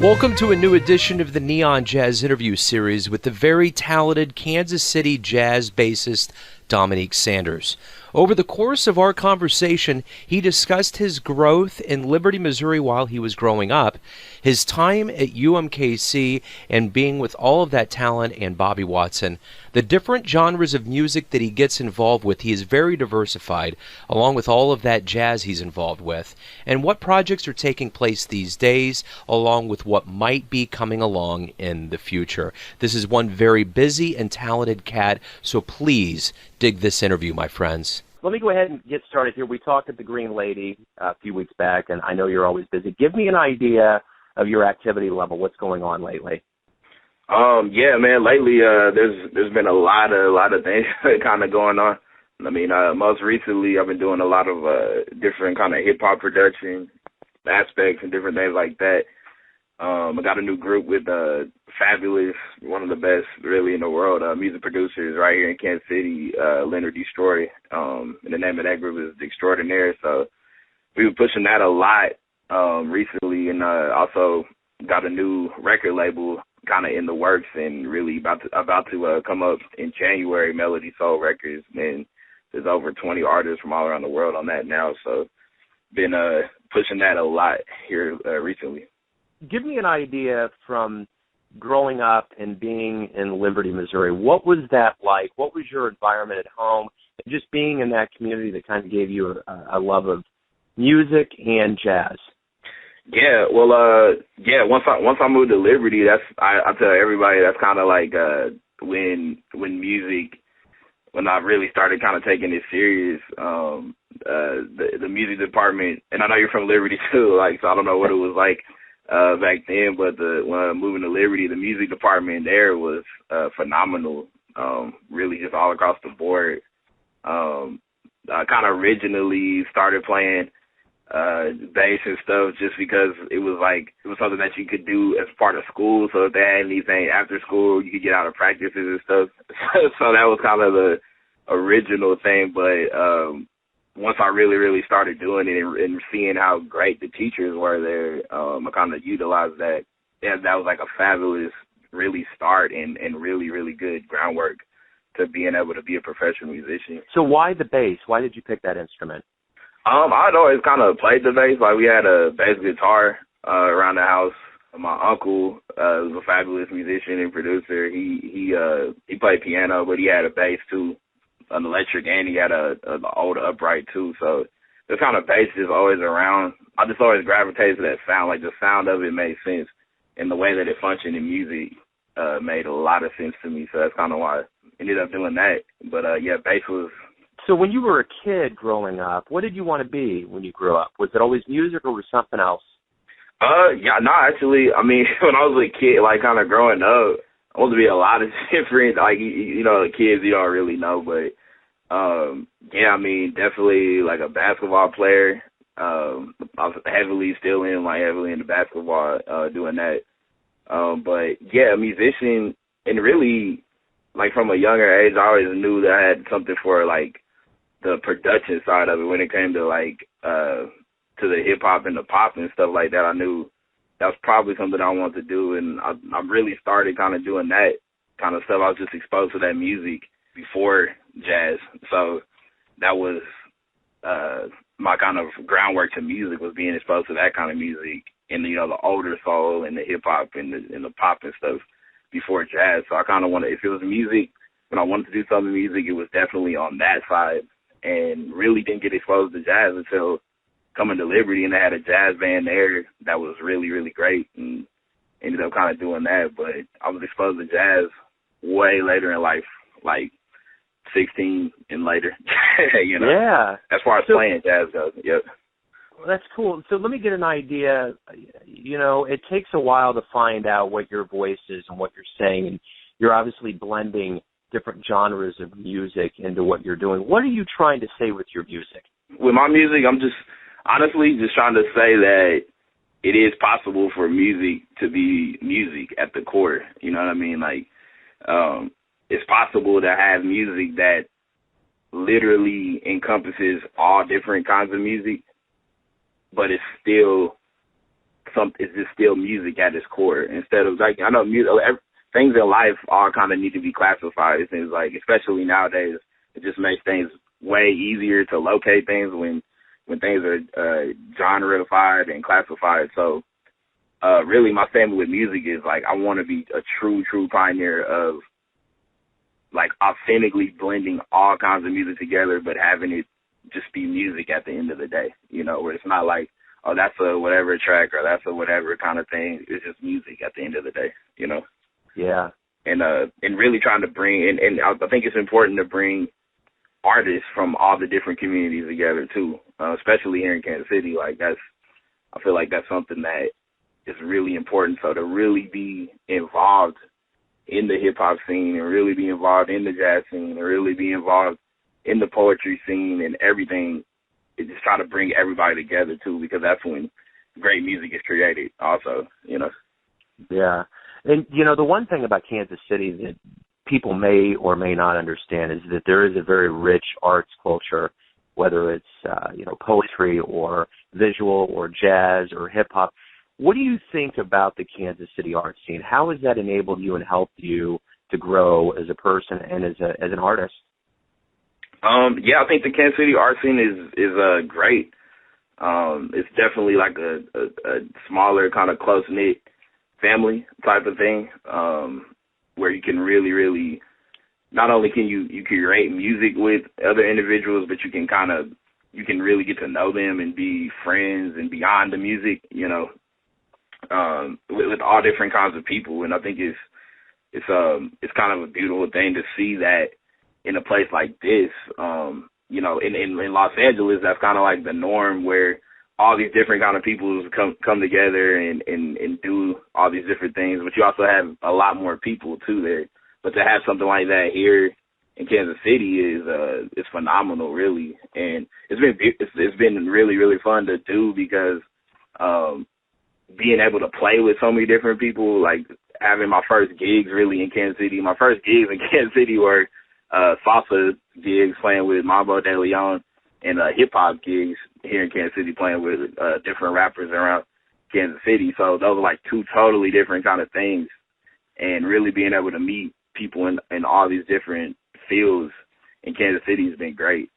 Welcome to a new edition of the Neon Jazz interview series with the very talented Kansas City jazz bassist Dominique Sanders. Over the course of our conversation, he discussed his growth in Liberty, Missouri while he was growing up, his time at UMKC and being with all of that talent and Bobby Watson, the different genres of music that he gets involved with. He is very diversified, along with all of that jazz he's involved with, and what projects are taking place these days, along with what might be coming along in the future. This is one very busy and talented cat, so please dig this interview, my friends. Let me go ahead and get started here. We talked at the Green Lady a few weeks back, and I know you're always busy. Give me an idea of your activity level. What's going on lately? Yeah, man. Lately, there's been a lot of things kind of going on. I mean, most recently, I've been doing a lot of different kind of hip hop production aspects and different things like that. I got a new group with Fabulous, one of the best really in the world, music producers right here in Kansas City, Leonard Destroy. And the name of that group is The Extraordinaire. So we were pushing that a lot recently, and also got a new record label kind of in the works and really about to come up in January, Melody Soul Records. And there's over 20 artists from all around the world on that now. So been pushing that a lot here recently. Give me an idea from growing up and being in Liberty, Missouri. What was that like? What was your environment at home? And just being in that community that kind of gave you a love of music and jazz. Yeah, well, once I moved to Liberty, I tell everybody that's kind of like when I really started kind of taking it serious. The music department, and I know you're from Liberty too, like, so I don't know what it was like back then, but when moving to Liberty, the music department there was phenomenal. Really just all across the board. I kind of originally started playing bass and stuff just because it was something that you could do as part of school. So if they had anything after school, you could get out of practices and stuff. So that was kind of the original thing. But once I really started doing it and seeing how great the teachers were there, I kind of utilized that. Yeah, that was like a fabulous really start and really good groundwork to being able to be a professional musician. So why the bass? Why did you pick that instrument? I'd always kind of played the bass. Like, we had a bass guitar around the house. My uncle was a fabulous musician and producer. He played piano, but he had a bass too, an electric, and he had a old upright too. So the kind of bass is always around. I just always gravitated to that sound. Like, the sound of it made sense, and the way that it functioned in music made a lot of sense to me. So that's kind of why I ended up doing that. But yeah, bass was. So when you were a kid growing up, what did you want to be when you grew up? Was it always music or was something else? Yeah, no, actually, I mean, when I was a kid, like, kind of growing up, I wanted to be a lot of different, like, you know, the kids you don't really know, but, yeah, I mean, definitely, like, a basketball player. I was heavily into basketball, doing that. But, yeah, a musician, and really, like, from a younger age, I always knew that I had something for, like, the production side of it when it came to, like, to the hip-hop and the pop and stuff like that. I knew that was probably something I wanted to do, and I really started kind of doing that kind of stuff. I was just exposed to that music before jazz, so that was my kind of groundwork to music, was being exposed to that kind of music and, you know, the older soul and the hip-hop and the pop and stuff before jazz. So I kind of wanted, if it was music, when I wanted to do something music, it was definitely on that side, and really didn't get exposed to jazz until coming to Liberty, and they had a jazz band there that was really great, and ended up kind of doing that. But I was exposed to jazz way later in life, like 16 and later, you know. Yeah. As far as playing jazz goes, yep. Well, that's cool. So let me get an idea. You know, it takes a while to find out what your voice is and what you're saying, and you're obviously blending different genres of music into what you're doing. What are you trying to say with your music? With my music, I'm just honestly just trying to say that it is possible for music to be music at the core. You know what I mean? Like, it's possible to have music that literally encompasses all different kinds of music, but it's still it's just still music at its core. Instead of, like, I know things in life all kind of need to be classified. It seems like, especially nowadays, it just makes things way easier to locate things when things are genre-ified and classified. So really my family with music is, like, I want to be a true pioneer of, like, authentically blending all kinds of music together, but having it just be music at the end of the day, you know, where it's not like, oh, that's a whatever track or that's a whatever kind of thing. It's just music at the end of the day, you know? Yeah. And really trying to bring, and I think it's important to bring artists from all the different communities together too, especially here in Kansas City. Like, I feel like that's something that is really important. So to really be involved in the hip hop scene and really be involved in the jazz scene and really be involved in the poetry scene and everything, it just try to bring everybody together too, because that's when great music is created also, you know. Yeah. And, you know, the one thing about Kansas City that people may or may not understand is that there is a very rich arts culture, whether it's, poetry or visual or jazz or hip hop. What do you think about the Kansas City art scene? How has that enabled you and helped you to grow as a person and as an artist? I think the Kansas City art scene is great. It's definitely like a smaller, kind of close-knit family type of thing, where you can really, not only can you create music with other individuals, but you can really get to know them and be friends and beyond the music, you know, with all different kinds of people. And I think it's kind of a beautiful thing to see that in a place like this. In Los Angeles, that's kind of like the norm, where all these different kind of people come together and do all these different things. But you also have a lot more people too there. But to have something like that here in Kansas City is phenomenal, really. And it's been really fun to do, because being able to play with so many different people, like having my first gigs really in Kansas City. My first gigs in Kansas City were salsa gigs playing with Mambo de Leon, and hip-hop gigs here in Kansas City playing with different rappers around Kansas City. So those are like two totally different kind of things. And really being able to meet people in all these different fields in Kansas City has been great.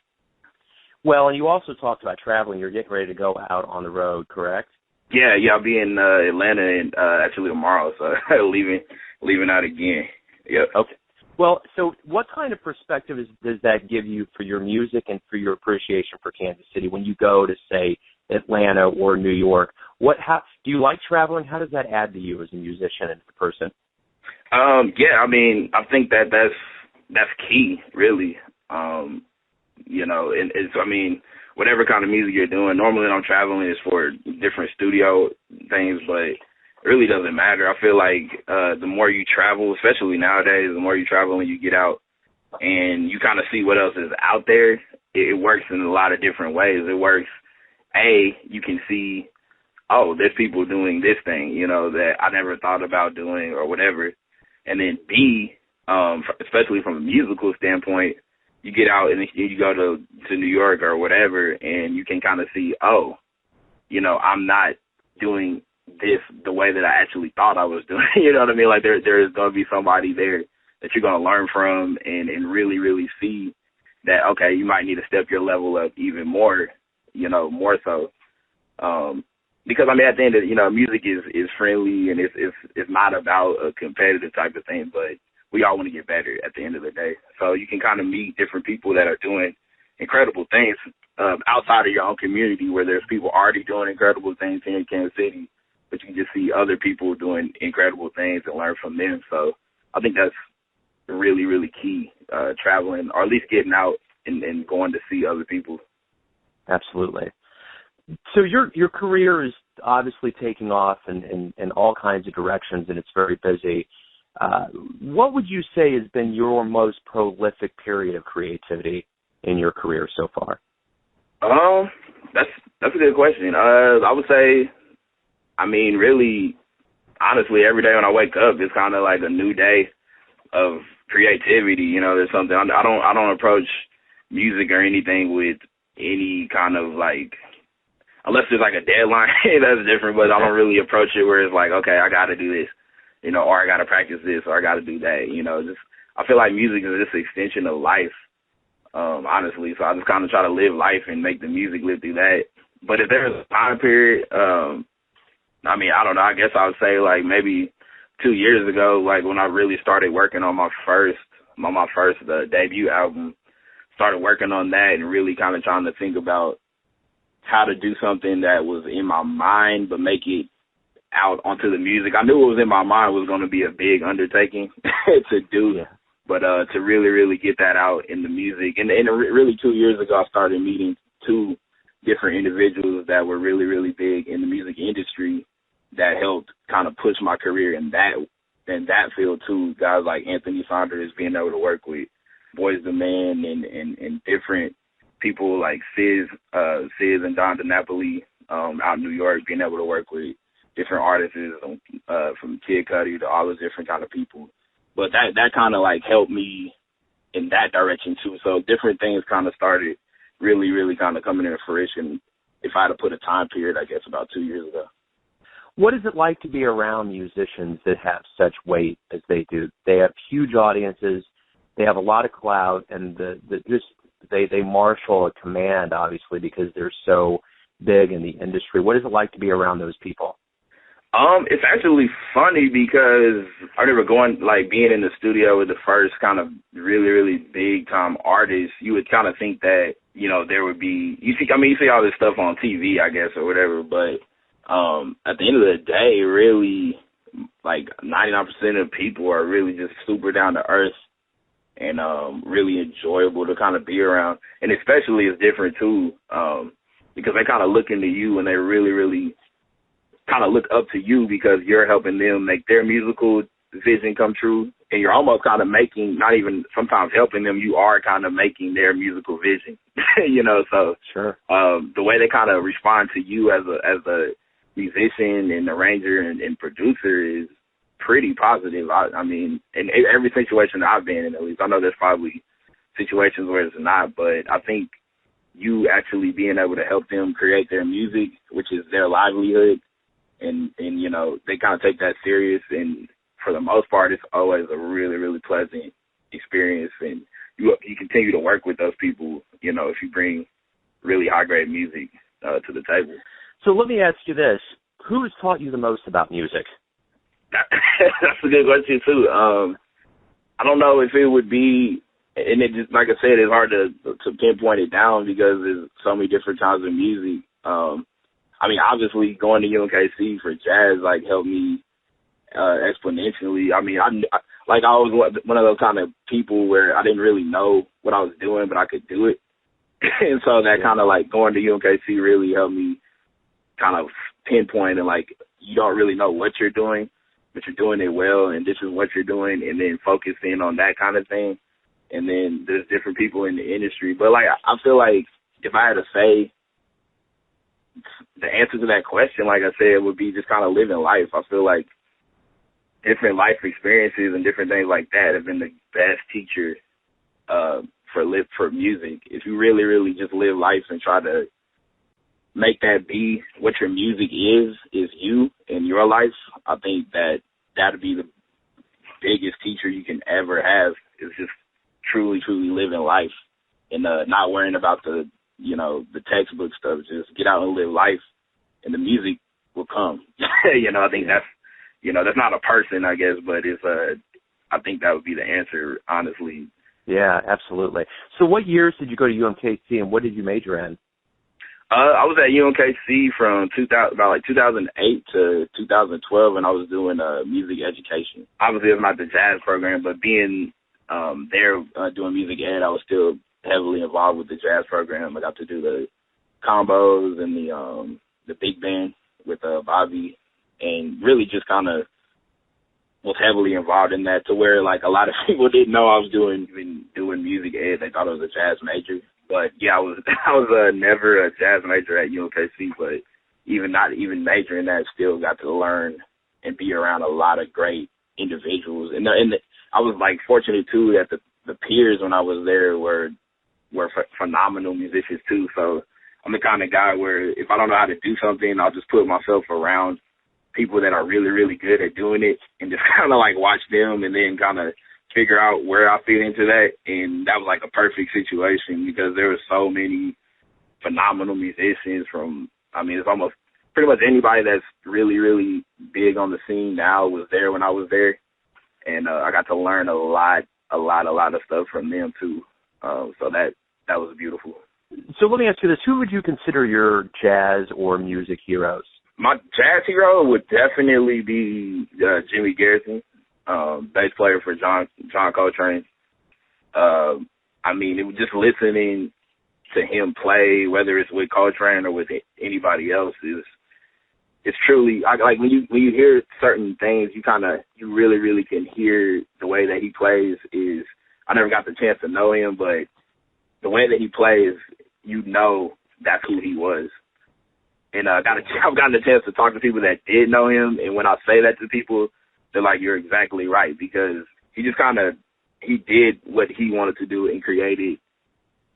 Well, and you also talked about traveling. You're getting ready to go out on the road, correct? Yeah, I'll be in Atlanta actually tomorrow, so leaving out again. Yep. Okay. Well, so what kind of perspective does that give you for your music and for your appreciation for Kansas City when you go to, say, Atlanta or New York? How do you like traveling? How does that add to you as a musician and as a person? I mean, I think that's key, really. And whatever kind of music you're doing, normally when I'm traveling is for different studio things, but it really doesn't matter. I feel like the more you travel, especially nowadays, the more you travel and you get out and you kind of see what else is out there, it works in a lot of different ways. It works, you can see, there's people doing this thing, you know, that I never thought about doing or whatever. And then B, especially from a musical standpoint, you get out and you go to New York or whatever, and you can kind of see, I'm not doing this the way that I actually thought I was doing. You know what I mean? Like there's going to be somebody there that you're going to learn from and really, really see that, okay, you might need to step your level up even more, more so. Because, I mean, at the end of music is friendly, and it's not about a competitive type of thing, but we all want to get better at the end of the day. So you can kind of meet different people that are doing incredible things outside of your own community, where there's people already doing incredible things here in Kansas City, but you can just see other people doing incredible things and learn from them. So I think that's really, really key, traveling, or at least getting out and going to see other people. Absolutely. So your career is obviously taking off in all kinds of directions, and it's very busy. What would you say has been your most prolific period of creativity in your career so far? That's a good question. I would say, I mean, really, honestly, every day when I wake up, it's kind of like a new day of creativity. There's something I don't approach music or anything with any kind of like, unless there's like a deadline, that's different, but I don't really approach it where it's like, okay, I got to do this, you know, or I got to practice this, or I got to do that, you know. Just I feel like music is just an extension of life, honestly. So I just kind of try to live life and make the music live through that. But if there's a time period, I mean, I don't know. I guess I would say like maybe 2 years ago, like when I really started working on my first debut album, started working on that and really kind of trying to think about how to do something that was in my mind but make it out onto the music. I knew what was in my mind was going to be a big undertaking to do, but to really, really get that out in the music. And really 2 years ago, I started meeting two different individuals that were really, really big in the music industry that helped kind of push my career in that field too. Guys like Anthony Sanders, being able to work with Boys the Man and different people like Sis and Don DiNapoli out in New York, being able to work with different artists from Kid Cudi to all those different kind of people. But that kind of like helped me in that direction too. So different things kind of started really, really kind of coming into fruition. If I had to put a time period, I guess about 2 years ago. What is it like to be around musicians that have such weight as they do? They have huge audiences. They have a lot of clout, and they marshal a command, obviously, because they're so big in the industry. What is it like to be around those people? It's actually funny because I remember being in the studio with the first kind of really, really big time artists. You would kind of think that, you know, there would be, you see all this stuff on TV, I guess, or whatever, but at the end of the day, really, like 99% of people are really just super down to earth and really enjoyable to kind of be around. And especially it's different too, because they kind of look into you and they really, really kind of look up to you because you're helping them make their musical vision come true. And you're almost kind of making, not even sometimes helping them, you are kind of making their musical vision, you know. So sure. The way they kind of respond to you as a musician and arranger and producer is pretty positive. I mean, in every situation that I've been in, at least, I know there's probably situations where it's not, but I think you actually being able to help them create their music, which is their livelihood, and you know, they kind of take that serious, and for the most part, it's always a really, really pleasant experience, and you continue to work with those people, you know, if you bring really high-grade music to the table. So let me ask you this. Who has taught you the most about music? That's a good question, too. I don't know if it would be, and it just, like I said, it's hard to pinpoint it down because there's so many different kinds of music. I mean, obviously, going to UMKC for jazz, like, helped me exponentially. I mean, I was one of those kind of people where I didn't really know what I was doing, but I could do it. And so that kind of, like, going to UMKC really helped me kind of pinpoint and, like, you don't really know what you're doing, but you're doing it well, and this is what you're doing, and then focus in on that kind of thing. And then there's different people in the industry. But, like, I feel like if I had to say the answer to that question, like I said, would be just kind of living life. I feel like different life experiences and different things like that have been the best teacher for music. If you really, really just live life and try to make that be what your music is you in your life, I think that'd be the biggest teacher you can ever have, is just truly, truly living life and not worrying about the textbook stuff. Just get out and live life, and the music will come. I think that's not a person, I guess, but I think that would be the answer, honestly. Yeah, absolutely. So what years did you go to UMKC, and what did you major in? I was at UMKC from 2008 to 2012, and I was doing music education. Obviously, it's not the jazz program, but being there doing music ed, I was still heavily involved with the jazz program. I got to do the combos and the big band with Bobby, and really just kind of was heavily involved in that, to where, like, a lot of people didn't know I was doing music ed. They thought I was a jazz major. But yeah, I was never a jazz major at UMKC, but not even majoring that, still got to learn and be around a lot of great individuals. And I was, like, fortunate too that the peers when I was there were phenomenal musicians too. So I'm the kind of guy where if I don't know how to do something, I'll just put myself around people that are really, really good at doing it and just kind of like watch them and then kind of figure out where I fit into that. And that was like a perfect situation because there were so many phenomenal musicians it's almost pretty much anybody that's really, really big on the scene now was there when I was there. And I got to learn a lot of stuff from them too. So that was beautiful. So let me ask you this. Who would you consider your jazz or music heroes? My jazz hero would definitely be Jimmy Garrison, bass player for John Coltrane. It was just listening to him play, whether it's with Coltrane or with anybody else, it's truly like when you hear certain things, you really, really can hear the way that he plays. I never got the chance to know him, but the way that he plays, that's who he was. And I've gotten the chance to talk to people that did know him, and when I say that to people, they're like, "You're exactly right," because he just he did what he wanted to do and created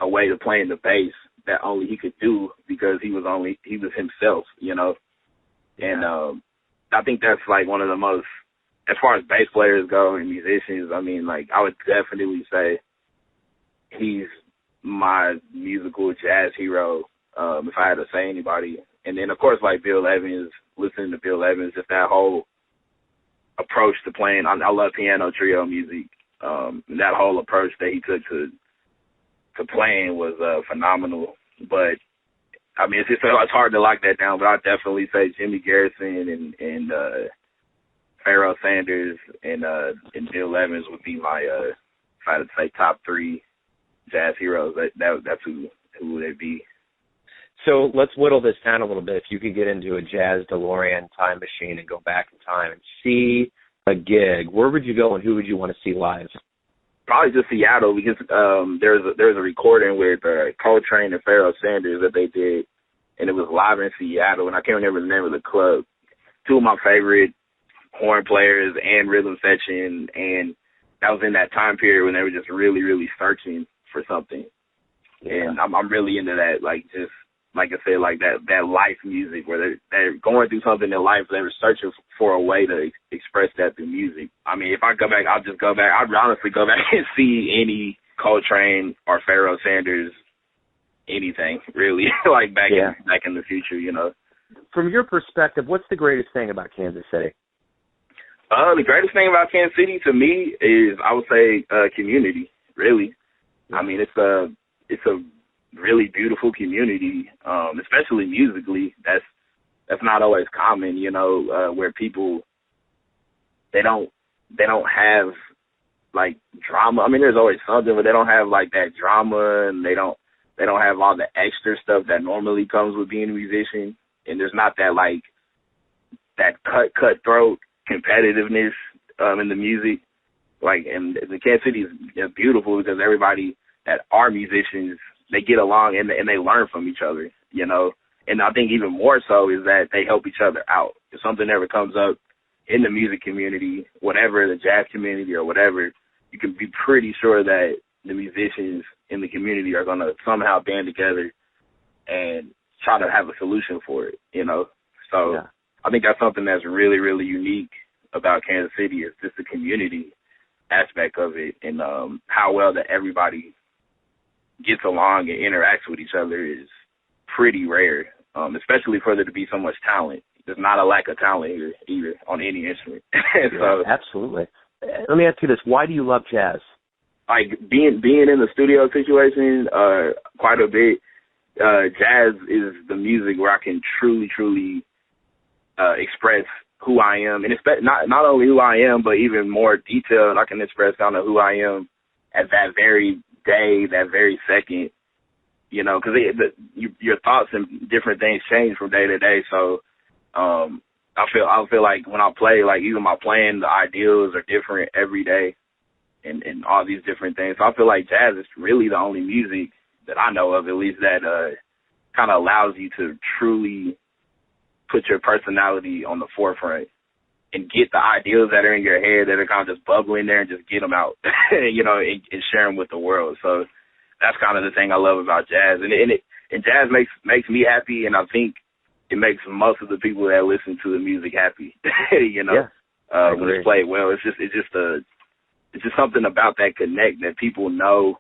a way of playing the bass that only he could do because he was himself, And I think that's like one of the most, as far as bass players go and musicians, I would definitely say he's my musical jazz hero, if I had to say anybody. And then, of course, like Bill Evans, listening to Bill Evans, just that whole approach to playing. I love piano trio music. And that whole approach that he took to playing was phenomenal. But, it's hard to lock that down, but I'd definitely say Jimmy Garrison and Pharoah Sanders and Bill Evans would be my, if I had to say, top three jazz heroes. That's who would it be. So let's whittle this down a little bit. If you could get into a jazz DeLorean time machine and go back in time and see a gig, where would you go and who would you want to see live? Probably just Seattle because there's a recording with Coltrane and Pharoah Sanders that they did, and it was live in Seattle, and I can't remember the name of the club. Two of my favorite horn players and rhythm section, and that was in that time period when they were just really, really searching for something. Yeah. And I'm really into that, just like I said, like that life music where they're going through something in life. They were searching for a way to express that through music. If I go back, I'll just go back. I'd honestly go back and see any Coltrane or Pharoah Sanders, anything really, like back in the future, From your perspective, what's the greatest thing about Kansas City? The greatest thing about Kansas City to me is, I would say, community. Really, it's a really beautiful community, especially musically. That's not always common, where people they don't have like drama. There's always something, but they don't have like that drama, and they don't have all the extra stuff that normally comes with being a musician. And there's not that like that cutthroat competitiveness in the music. And the Kansas City is beautiful because everybody that are musicians, they get along and they learn from each other, And I think even more so is that they help each other out. If something ever comes up in the music community, whatever, the jazz community or whatever, you can be pretty sure that the musicians in the community are going to somehow band together and try to have a solution for it, So yeah. I think that's something that's really, really unique about Kansas City is just the community aspect of it and how well that everybody gets along and interacts with each other is pretty rare, especially for there to be so much talent. There's not a lack of talent here either on any instrument. So, absolutely. Let me ask you this. Why do you love jazz? Like being in the studio situation quite a bit, jazz is the music where I can truly express who I am. And not only who I am, but even more detailed, I can express kind of who I am at that very day, that very second, because your thoughts and different things change from day to day. So I feel like when I play, like even my playing, the ideals are different every day and all these different things. So I feel like jazz is really the only music that I know of, at least, that kind of allows you to truly put your personality on the forefront and get the ideals that are in your head that are kind of just bubbling there and just get them out, and share them with the world. So that's kind of the thing I love about jazz. And and jazz makes me happy, and I think it makes most of the people that listen to the music happy. You know, when it's played well, it's just something about that connect that people know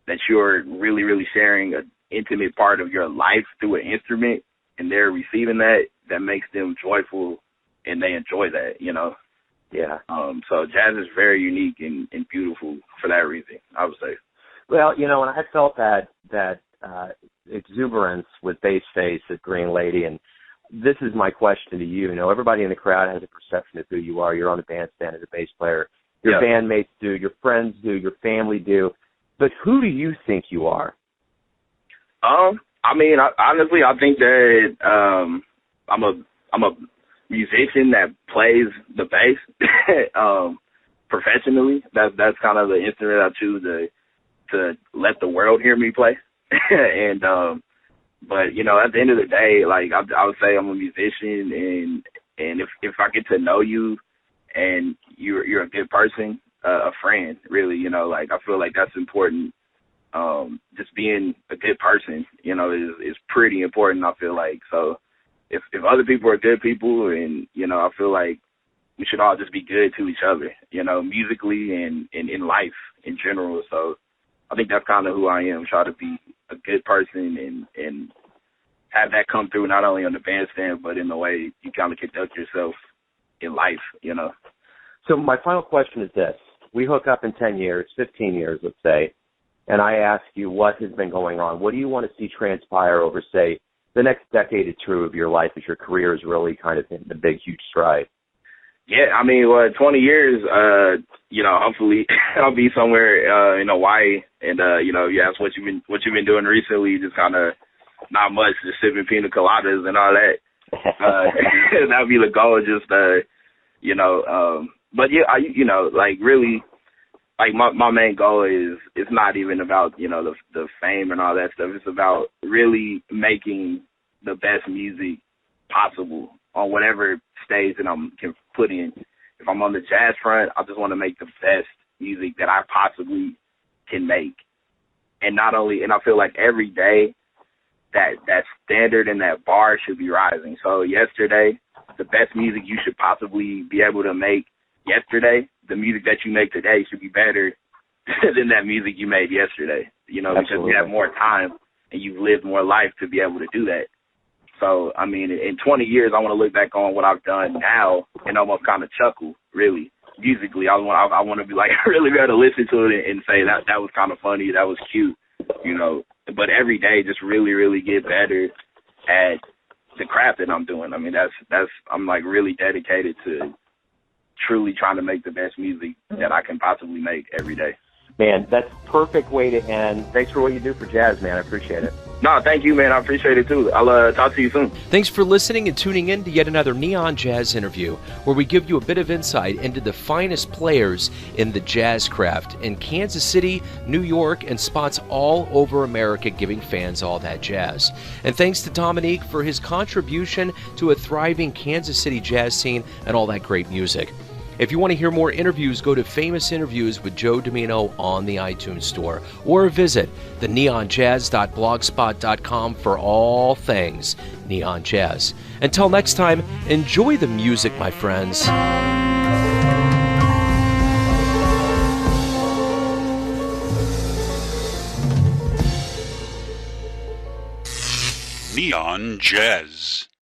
that you're really, really sharing an intimate part of your life through an instrument, and they're receiving that makes them joyful, and they enjoy that, you know. Yeah. So jazz is very unique and beautiful for that reason, I would say. Well, you know, and I felt that exuberance with Bassist at Green Lady, and this is my question to you. You know, everybody in the crowd has a perception of who you are. You're on the bandstand as a bass player. Your bandmates do, your friends do, your family do. But who do you think you are? I mean, honestly, I think that I'm a musician that plays the bass professionally. That's kind of the instrument I choose to let the world hear me play. And but you know, at the end of the day, like I would say I'm a musician, and if I get to know you and you're a good person, a friend, really, you know, like I feel like that's important. Just being a good person, you know, is pretty important, I feel like. So if other people are good people, and, you know, I feel like we should all just be good to each other, you know, musically and in life in general. So I think that's kind of who I am, try to be a good person and have that come through not only on the bandstand, but in the way you kind of conduct yourself in life, you know. So my final question is this. We hook up in 10 years, 15 years, let's say, and I ask you what has been going on. What do you want to see transpire over, say, the next decade or two of your life as your career is really kind of in the big, huge stride? Yeah, I mean, 20 years, you know, hopefully I'll be somewhere in Hawaii, and you know, you ask what you've been doing recently, just kind of not much, just sipping pina coladas and all that. That would be the goal, just you know, but yeah, you know, like really, like my main goal is it's not even about, you know, the fame and all that stuff. It's about really making the best music possible on whatever stage that I can put in. If I'm on the jazz front, I just want to make the best music that I possibly can make. And not only, and I feel like every day that standard and that bar should be rising. So yesterday, the best music you should possibly be able to make yesterday, the music that you make today should be better than that music you made yesterday, you know, because you have more time and you've lived more life to be able to do that. So, I mean, in 20 years, I want to look back on what I've done now and almost kind of chuckle, really. Musically, I want to be like, really be able to listen to it and say that was kind of funny, that was cute, you know. But every day, just really, really get better at the craft that I'm doing. I mean, that's I'm like really dedicated to truly trying to make the best music that I can possibly make every day. Man, that's a perfect way to end. Thanks for what you do for jazz, man. I appreciate it. No, thank you, man. I appreciate it, too. I'll talk to you soon. Thanks for listening and tuning in to yet another Neon Jazz interview, where we give you a bit of insight into the finest players in the jazz craft in Kansas City, New York, and spots all over America, giving fans all that jazz. And thanks to Dominique for his contribution to a thriving Kansas City jazz scene and all that great music. If you want to hear more interviews, go to Famous Interviews with Joe Domino on the iTunes Store, or visit theneonjazz.blogspot.com for all things Neon Jazz. Until next time, enjoy the music, my friends. Neon Jazz.